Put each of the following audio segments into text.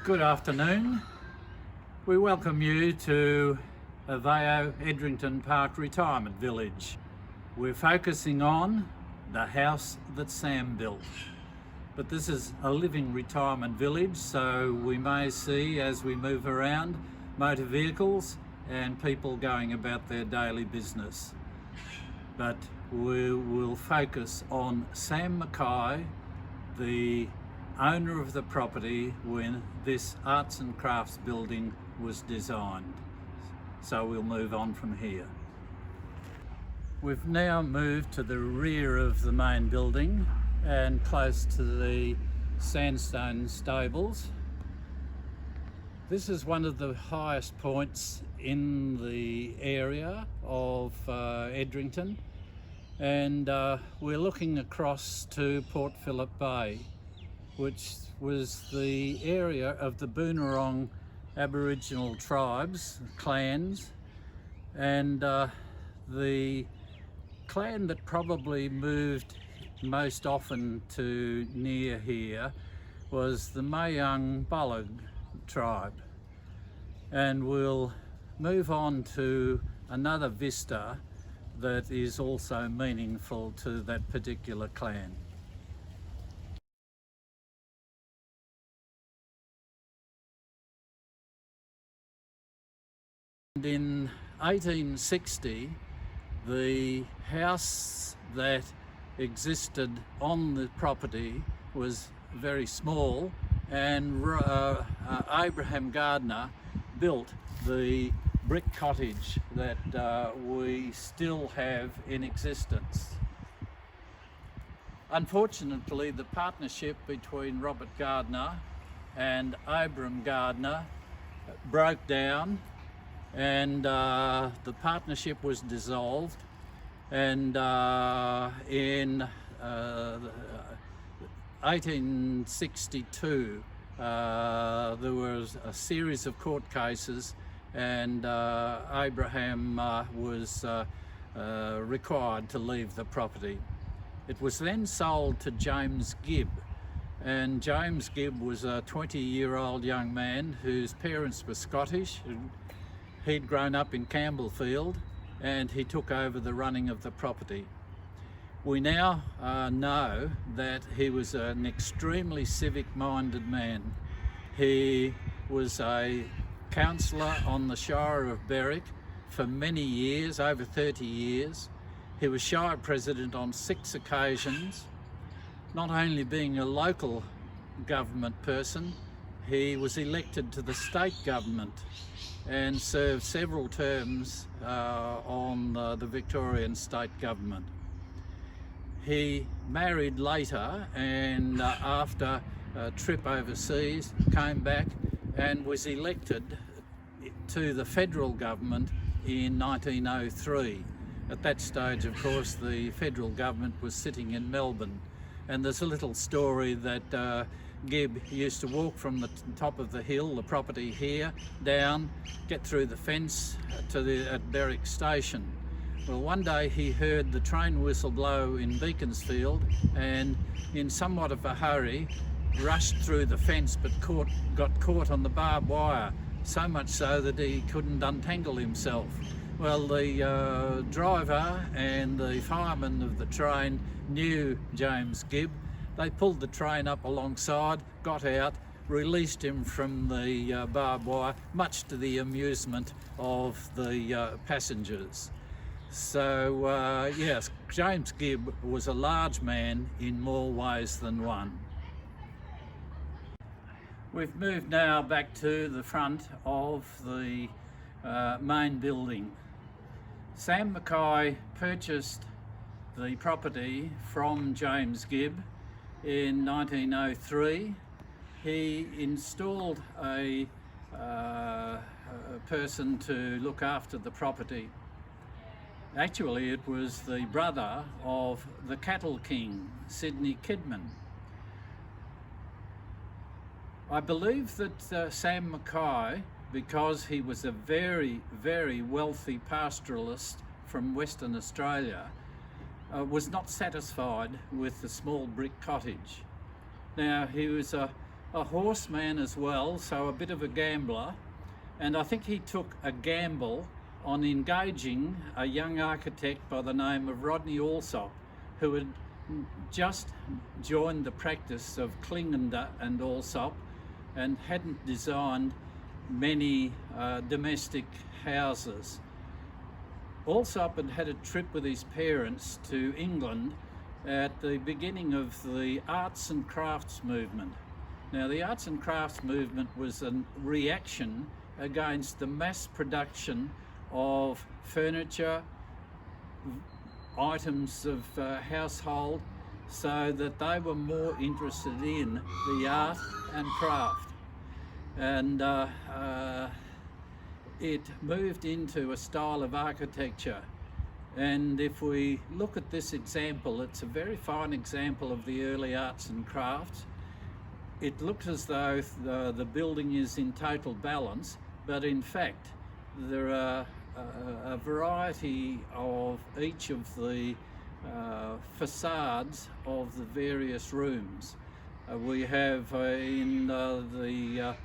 Good afternoon. We welcome you to Aveo Edrington Park Retirement Village. We're focusing on the house that Sam built. But this is a living retirement village, so we may see as we move around motor vehicles and people going about their daily business. But we will focus on Sam McKay, the owner of the property when this arts and crafts building was designed. So we'll move on from here. We've now moved to the rear of the main building and close to the Sandstone Stables. This is one of the highest points in the area of Edrington, and we're looking across to Port Phillip Bay, which was the area of the Boonwurrung Aboriginal tribes, clans, and the clan that probably moved most often to near here was the Mayung Bullock tribe. And we'll move on to another vista that is also meaningful to that particular clan. In 1860, the house that existed on the property was very small, and Abraham Gardner built the brick cottage that we still have in existence. Unfortunately, the partnership between Robert Gardner and Abram Gardner broke down, and the partnership was dissolved, and in 1862 there was a series of court cases, and Abraham was required to leave the property. It was then sold to James Gibb, and James Gibb was a 20-year-old young man whose parents were Scottish. He'd grown up in Campbellfield, and he took over the running of the property. We now know that he was an extremely civic-minded man. He was a councillor on the Shire of Berwick for many years, over 30 years. He was Shire President on 6 occasions. Not only being a local government person, he was elected to the state government and served several terms on the Victorian state government. He married later, and after a trip overseas came back and was elected to the federal government in 1903. At that stage, of course, the federal government was sitting in Melbourne, and there's a little story that Gibb used to walk from the top of the hill, the property here, down, get through the fence at Berwick Station. Well, one day he heard the train whistle blow in Beaconsfield, and in somewhat of a hurry rushed through the fence, but got caught on the barbed wire, so much so that he couldn't untangle himself. Well, the driver and the fireman of the train knew James Gibb. They pulled the train up alongside, got out, released him from the barbed wire, much to the amusement of the passengers. So yes, James Gibb was a large man in more ways than one. We've moved now back to the front of the main building. Sam McKay purchased the property from James Gibb in 1903. He installed a person to look after the property. Actually, it was the brother of the cattle king, Sidney Kidman. I believe that Sam McKay, because he was a very, very wealthy pastoralist from Western Australia, was not satisfied with the small brick cottage. Now, he was a a horseman as well, so a bit of a gambler, and I think he took a gamble on engaging a young architect by the name of Rodney Alsop, who had just joined the practice of Klingender and Alsop and hadn't designed many domestic houses. Alsop had had a trip with his parents to England at the beginning of the arts and crafts movement. Now, the arts and crafts movement was a reaction against the mass production of furniture, items of household, so that they were more interested in the art and craft. And it moved into a style of architecture. And if we look at this example, it's a very fine example of the early arts and crafts. It looks as though the building is in total balance, but in fact there are a variety of each of the facades of the various rooms. We have in the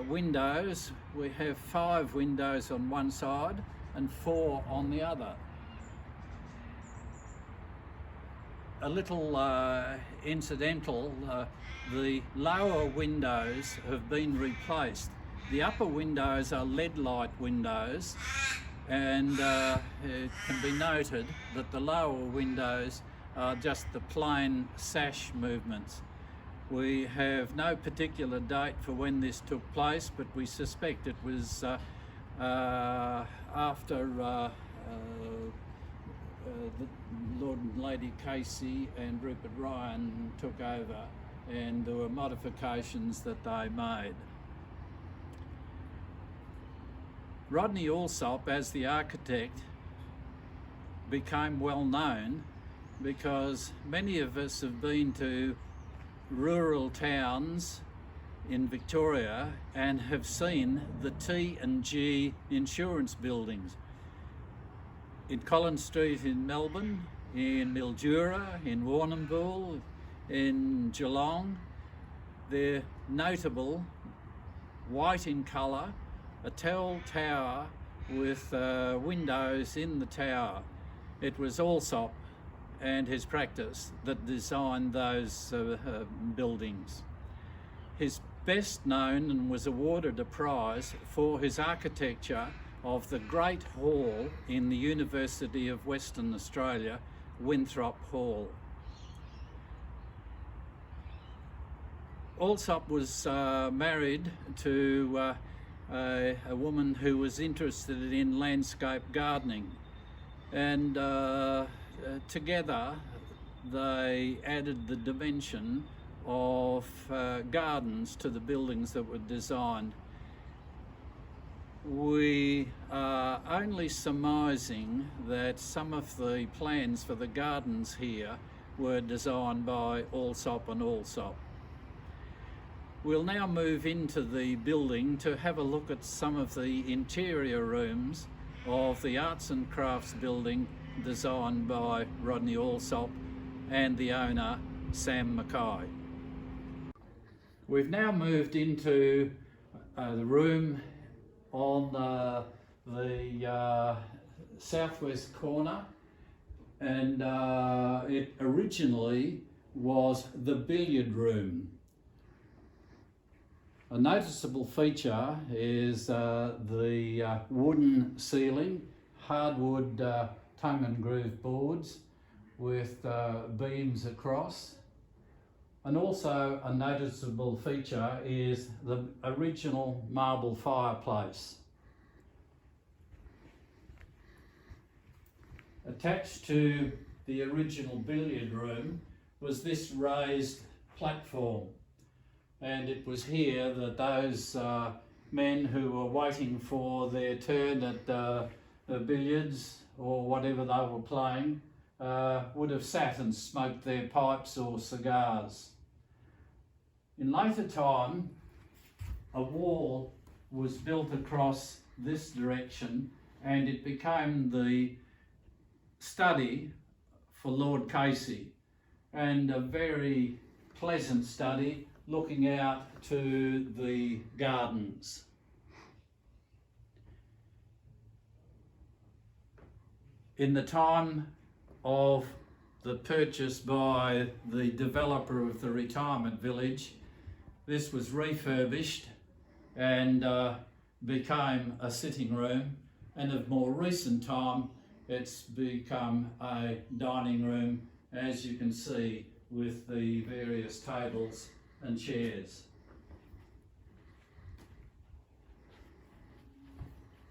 windows, we have 5 windows on one side and 4 on the other. A little incidental, the lower windows have been replaced. The upper windows are LED light windows, and it can be noted that the lower windows are just the plain sash movements. We have no particular date for when this took place, but we suspect it was after Lord and Lady Casey and Rupert Ryan took over, and there were modifications that they made. Rodney Alsop, as the architect, became well known because many of us have been to rural towns in Victoria and have seen the T&G insurance buildings in Collins Street in Melbourne, in Mildura, in Warrnambool, in Geelong. They're notable, white in colour, a tall tower with windows in the tower. It was Alsop and his practice that designed those buildings. He's best known and was awarded a prize for his architecture of the Great Hall in the University of Western Australia, Winthrop Hall. Alsop was married to a woman who was interested in landscape gardening, and together they added the dimension of gardens to the buildings that were designed. We are only surmising that some of the plans for the gardens here were designed by Alsop and Alsop. We'll now move into the building to have a look at some of the interior rooms of the Arts and Crafts building designed by Rodney Alsop and the owner, Sam McKay. We've now moved into the room on the southwest corner, and it originally was the billiard room. A noticeable feature is the wooden ceiling, hardwood tongue and groove boards with beams across. And also a noticeable feature is the original marble fireplace. Attached to the original billiard room was this raised platform, and it was here that those men who were waiting for their turn at billiards or whatever they were playing would have sat and smoked their pipes or cigars. In later time, a wall was built across this direction, and it became the study for Lord Casey, and a very pleasant study looking out to the gardens. In the time of the purchase by the developer of the retirement village, this was refurbished and became a sitting room, and of more recent time it's become a dining room, as you can see, with the various tables and chairs.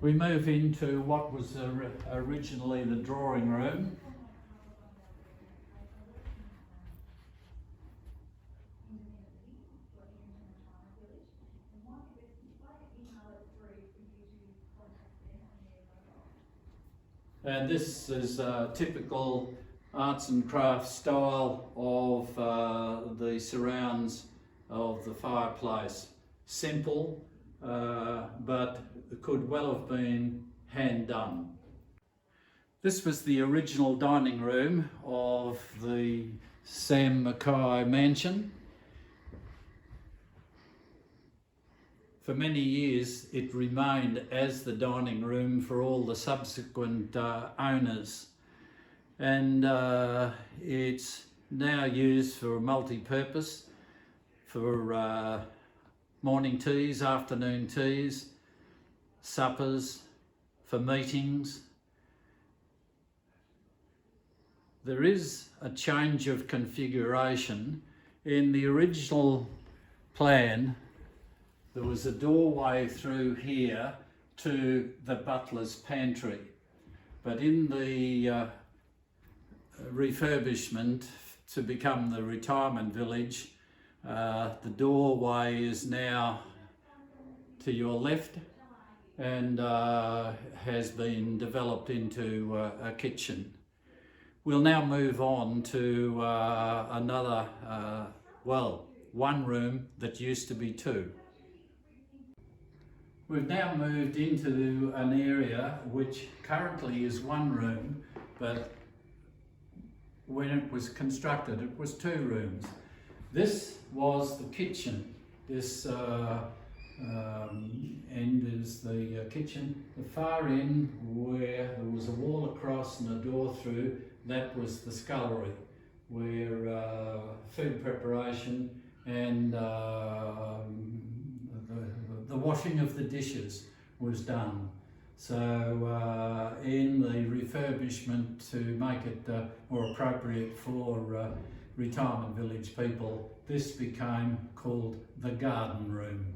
We move into what was originally the drawing room. And this is a typical arts and crafts style of the surrounds of the fireplace. Simple, but could well have been hand done. This was the original dining room of the Sam McKay mansion. For many years it remained as the dining room for all the subsequent owners, and it's now used for multi-purpose, for morning teas, afternoon teas, suppers, for meetings. There is a change of configuration. In the original plan, there was a doorway through here to the butler's pantry, but in the refurbishment to become the retirement village, the doorway is now to your left and has been developed into a kitchen. We'll now move on to another, one room that used to be two. We've now moved into an area which currently is one room, but when it was constructed it was two rooms. This was the kitchen. This end is the kitchen. The far end, where there was a wall across and a door through, that was the scullery, where food preparation and the washing of the dishes was done. So in the refurbishment to make it more appropriate for retirement village people, this became called the garden room.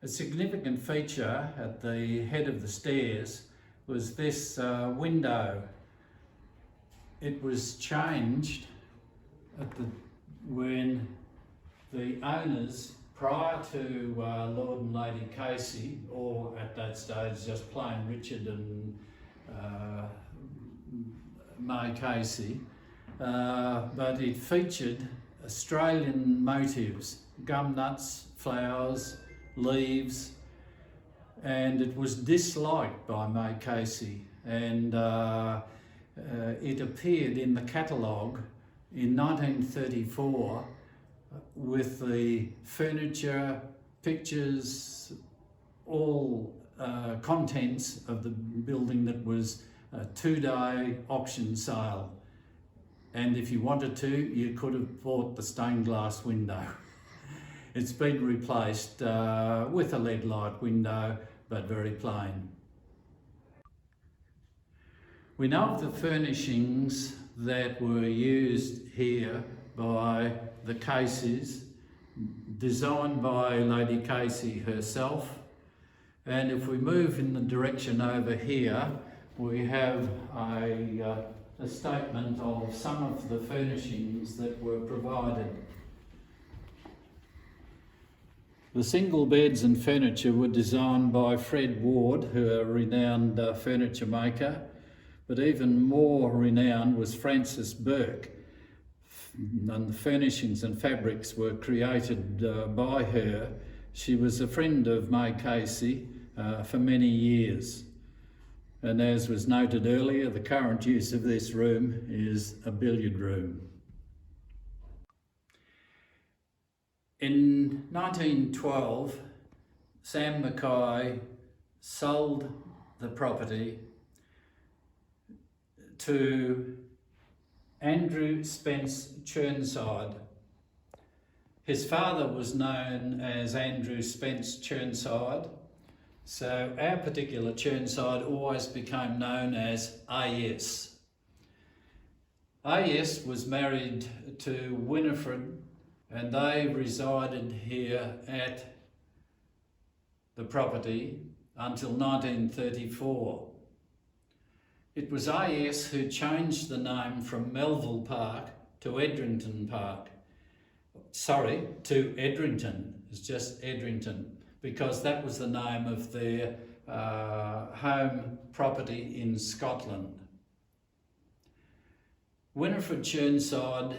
A significant feature at the head of the stairs was this window. It was changed when the owners, prior to Lord and Lady Casey, or at that stage just plain Richard and May Casey, but it featured Australian motifs, gum nuts, flowers, leaves, and it was disliked by May Casey, and it appeared in the catalogue in 1934 with the furniture, pictures, all contents of the building that was a two-day auction sale, and if you wanted to, you could have bought the stained glass window. It's been replaced with a lead light window, but very plain. We know of the furnishings that were used here by the Caseys, designed by Lady Casey herself. And if we move in the direction over here, we have a a statement of some of the furnishings that were provided. The single beds and furniture were designed by Fred Ward, who a renowned furniture maker, but even more renowned was Frances Burke, and the furnishings and fabrics were created by her. She was a friend of May Casey for many years. And as was noted earlier, the current use of this room is a billiard room. In 1912, Sam McKay sold the property to Andrew Spence Chirnside. His father was known as Andrew Spence Chirnside, so our particular Chirnside always became known as AS. AS was married to Winifred, and they resided here at the property until 1934. It was AS who changed the name from Melville Park to Edrington Park. Sorry, to Edrington. It's just Edrington, because that was the name of their home property in Scotland. Winifred Chirnside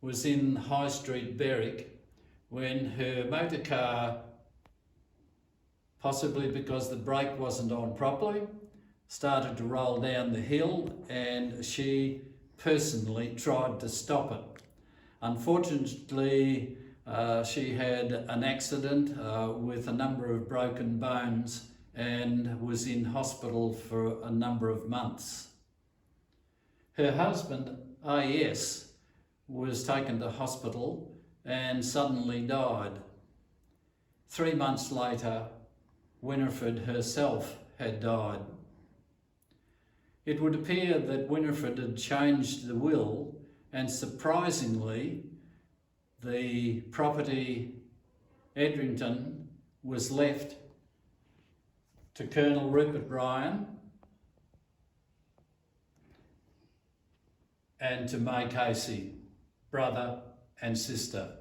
was in High Street, Berwick, when her motor car, possibly because the brake wasn't on properly, started to roll down the hill, and she personally tried to stop it. Unfortunately, she had an accident with a number of broken bones and was in hospital for a number of months. Her husband, AS, was taken to hospital and suddenly died. 3 months later, Winifred herself had died. It would appear that Winifred had changed the will, and surprisingly, the property Edrington was left to Colonel Rupert Ryan and to May Casey, brother and sister.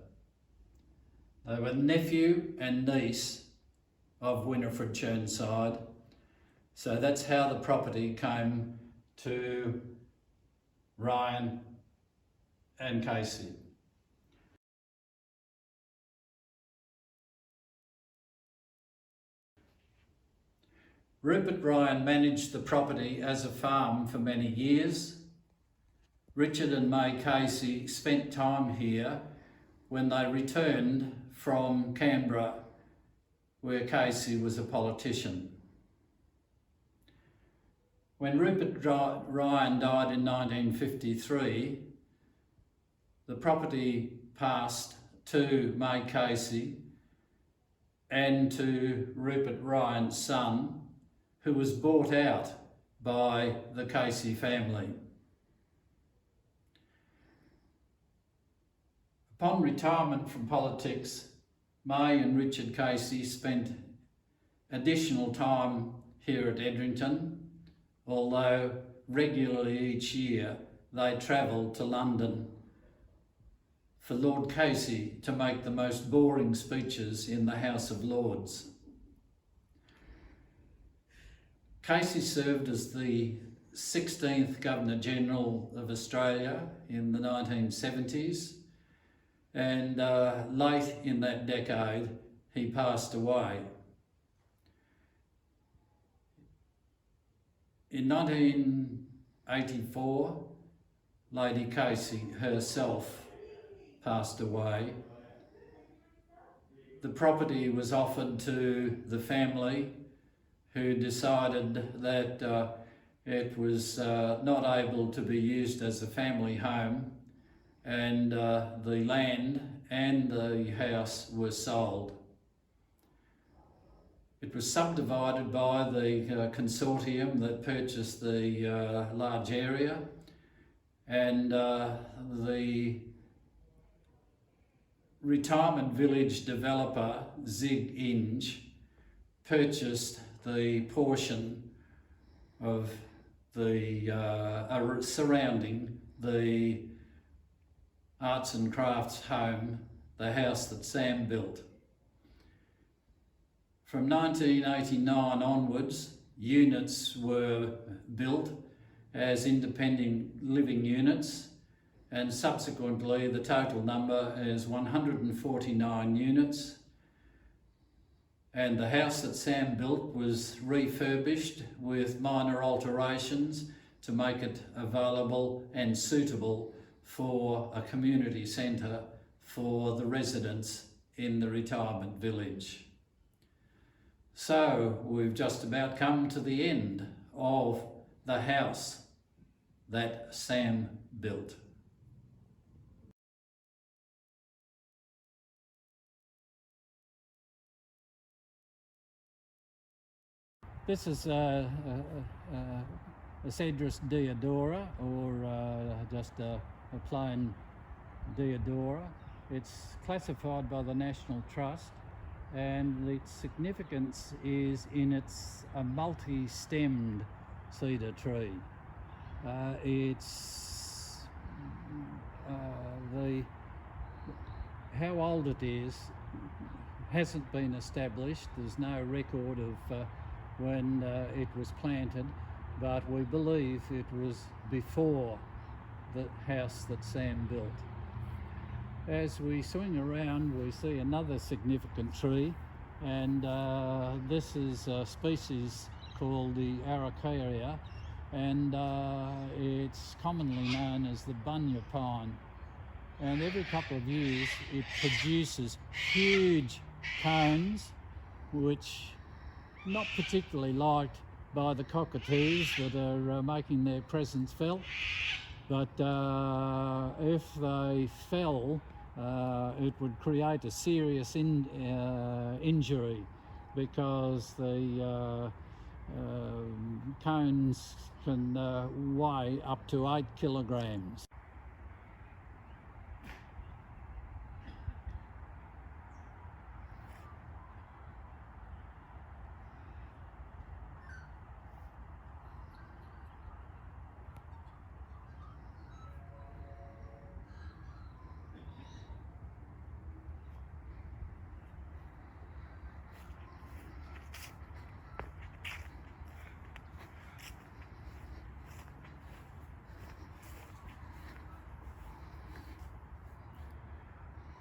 They were nephew and niece of Winifred Chirnside, so that's how the property came to Ryan and Casey. Rupert Ryan managed the property as a farm for many years. Richard and May Casey spent time here when they returned from Canberra, where Casey was a politician. When Rupert Ryan died in 1953, the property passed to May Casey and to Rupert Ryan's son, who was bought out by the Casey family. Upon retirement from politics, May and Richard Casey spent additional time here at Edrington, although regularly each year they travelled to London for Lord Casey to make the most boring speeches in the House of Lords. Casey served as the 16th Governor-General of Australia in the 1970s, and late in that decade he passed away. In 1984, Lady Casey herself passed away. The property was offered to the family, who decided that it was not able to be used as a family home, and the land and the house were sold. It was subdivided by the consortium that purchased the large area, and the retirement village developer, Zig Inge, purchased the portion of surrounding the arts and crafts home, the house that Sam built. From 1989 onwards, units were built as independent living units, and subsequently the total number is 149 units. And the house that Sam built was refurbished with minor alterations to make it available and suitable for a community centre for the residents in the retirement village. So we've just about come to the end of the house that Sam built. This is a Cedrus deodora, or just a plain deodora. It's classified by the National Trust, and its significance is in its a multi-stemmed cedar tree. How old it is hasn't been established. There's no record of when it was planted, but we believe it was before the house that Sam built. As we swing around, we see another significant tree, and this is a species called the Araucaria, and it's commonly known as the bunya pine. And every couple of years it produces huge cones, which not particularly liked by the cockatoos that are making their presence felt, but if they fell, it would create a serious injury, because the cones can weigh up to 8 kilograms.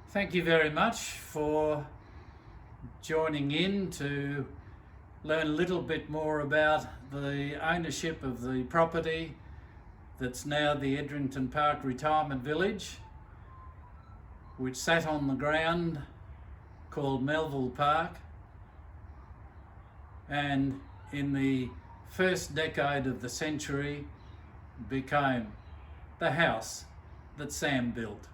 Thank you very much for joining in to learn a little bit more about the ownership of the property that's now the Edrington Park Retirement Village, which sat on the ground called Melville Park, and in the first decade of the century became the house that Sam built.